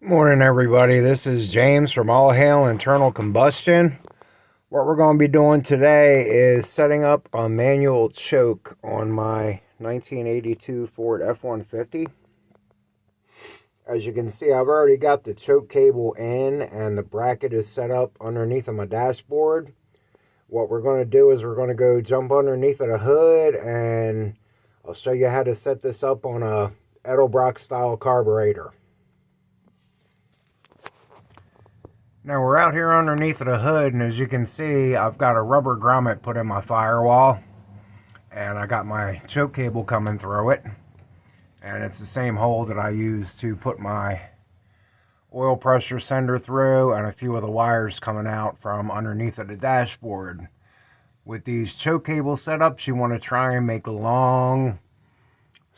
Morning, everybody. This is James from All Hail Internal Combustion. What we're going to be doing today is setting up a manual choke on my 1982 Ford F-150. As you can see, I've already got the choke cable in and the bracket is set up underneath of my dashboard. What we're going to do is we're going to go jump underneath of the hood, and I'll show you how to set this up on a Edelbrock style carburetor. Now we're out here underneath of the hood, and as you can see, I've got a rubber grommet put in my firewall, and I got my choke cable coming through it, and it's the same hole that I use to put my oil pressure sender through, and a few of the wires coming out from underneath of the dashboard. With these choke cable setups, you want to try and make long,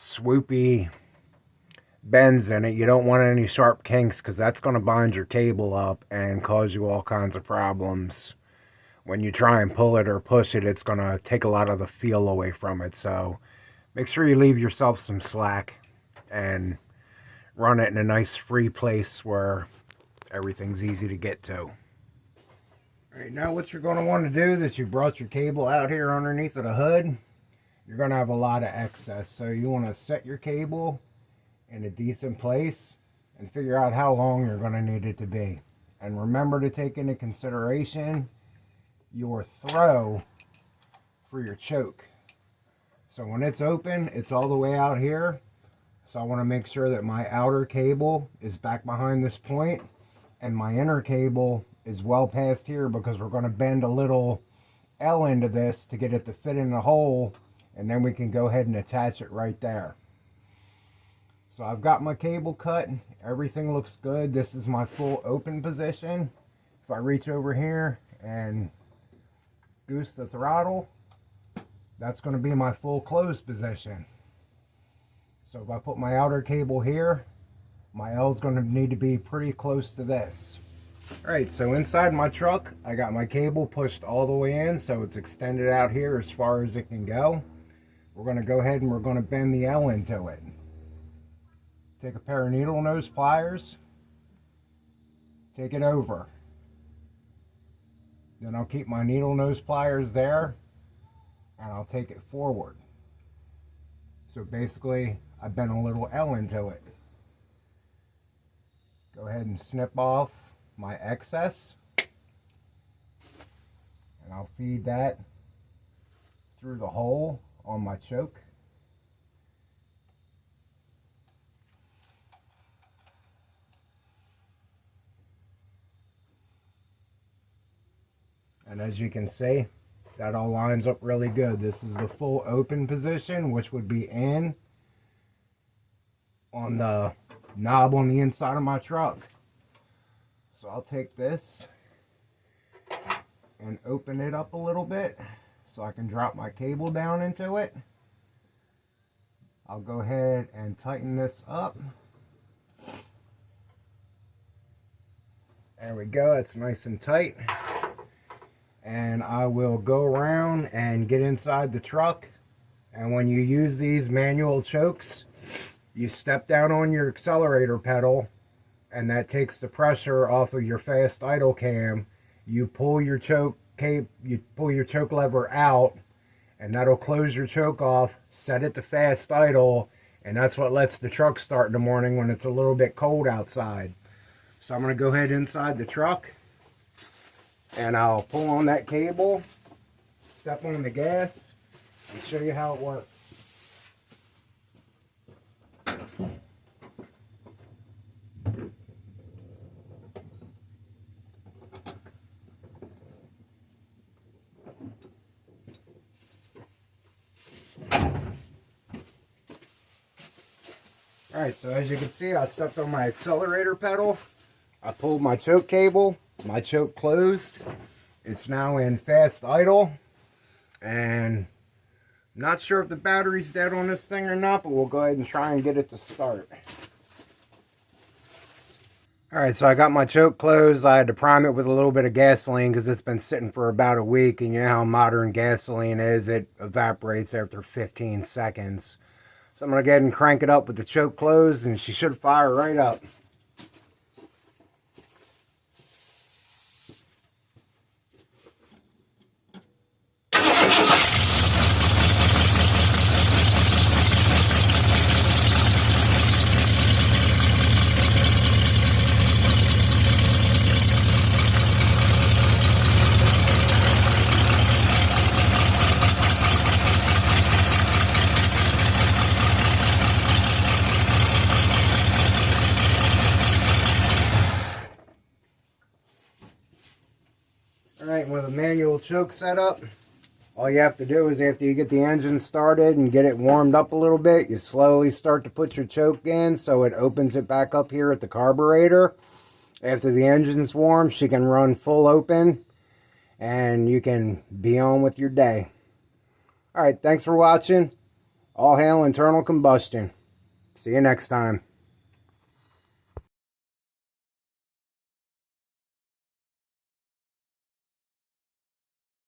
swoopy bends in it. You don't want any sharp kinks, because that's going to bind your cable up and cause you all kinds of problems. When you try and pull it or push it, it's going to take a lot of the feel away from it. So make sure you leave yourself some slack and run it in a nice free place where everything's easy to get to. All right, now what you're going to want to do is that you brought your cable out here underneath of the hood, you're going to have a lot of excess. So you want to set your cable in a decent place and figure out how long you're going to need it to be. And remember to take into consideration your throw for your choke. So when it's open, it's all the way out here. So I want to make sure that my outer cable is back behind this point and my inner cable is well past here, because we're going to bend a little L into this to get it to fit in the hole, and then we can go ahead and attach it right there. So I've got my cable cut, everything looks good. This is my full open position. If I reach over here and goose the throttle, that's going to be my full closed position. So if I put my outer cable here, my L is going to need to be pretty close to this. Alright, so inside my truck, I got my cable pushed all the way in, so it's extended out here as far as it can go. We're going to go ahead and we're going to bend the L into it. Take a pair of needle nose pliers, take it over. Then I'll keep my needle nose pliers there, and I'll take it forward. So basically, I bent a little L into it. Go ahead and snip off my excess, and I'll feed that through the hole on my choke. And as you can see, that all lines up really good. This is the full open position, which would be in on the knob on the inside of my truck. So I'll take this and open it up a little bit so I can drop my cable down into it. I'll go ahead and tighten this up. There we go, it's nice and tight. And I will go around and get inside the truck. And when you use these manual chokes, you step down on your accelerator pedal, and that takes the pressure off of your fast idle cam. You pull your choke lever out, and that'll close your choke off, set it to fast idle, and that's what lets the truck start in the morning when it's a little bit cold outside. So I'm going to go ahead inside the truck, and I'll pull on that cable, step on the gas, and show you how it works. Alright, so as you can see, I stepped on my accelerator pedal, I pulled my choke cable, my choke closed. It's now in fast idle, and I'm not sure if the battery's dead on this thing or not, but we'll go ahead and try and get it to start. Alright, so I got my choke closed. I had to prime it with a little bit of gasoline because it's been sitting for about a week, and you know how modern gasoline is, it evaporates after 15 seconds. So I'm going to go ahead and crank it up with the choke closed, and she should fire right up. Alright, with a manual choke setup, all you have to do is after you get the engine started and get it warmed up a little bit, you slowly start to put your choke in so it opens it back up here at the carburetor. After the engine's warm, she can run full open and you can be on with your day. Alright, thanks for watching. All hail internal combustion. See you next time.